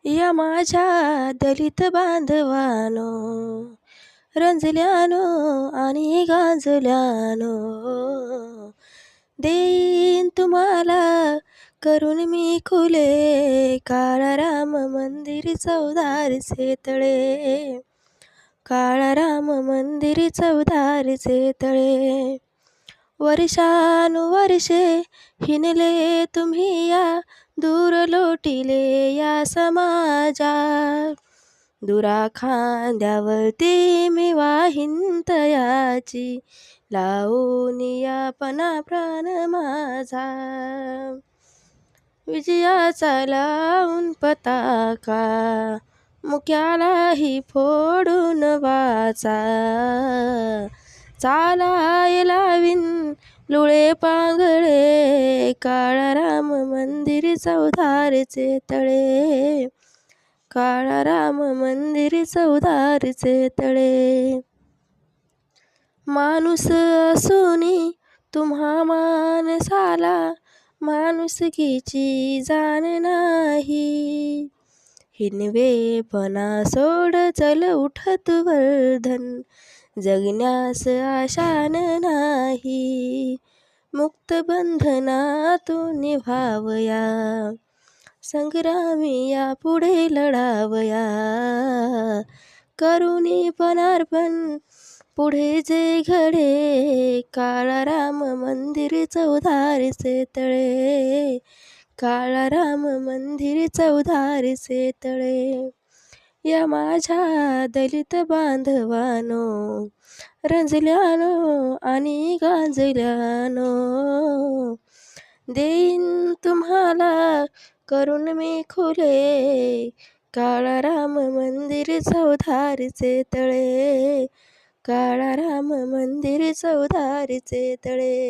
या माझ्या दलित बांधवानो, रंजल्यानो आणि गांजल्यानो, देईन तुम्हाला करून मी खुले, काळा राम मंदिर चौदारचे तळे, काळा राम मंदिर चौदारचे तळे. वर्षानुवर्षे हिनले तुम्ही या, दूर लोटिले या समाजात, दुरा खांद्यावरती मी वाहीन तयाची, लावून या पणा प्राण माझा. विजयाचा लावून पताका, मुक्यालाही फोडून वाचा, चालाय लावीन लुळे पांगळे, काळा राम मंदिर चौदारचे तळे, काळा राम मंदिर चौदारचे तळे. माणूस असूनी तुम्हा माणसाला, माणुसकीची जाण नाही, हिनवेपणा सोड चल उठत वर्धन, जगण्यास आशान नाही, मुक्त बंधनातून निभावया, संग्रामी या पुढे लढावया, करुणी पणार्पण पुढे जे घडे, काळा राम मंदिर चौदारचे तळे, काळा राम मंदिर चौदारचे तळे. या माझ्या दलित बांधवानो, रंजल्यानो आणि गांजल्यानो, देईन तुम्हाला करून मी खुले, काळा राम मंदिर चौदारचे तळे, काळा राम मंदिर चौदारचे तळे.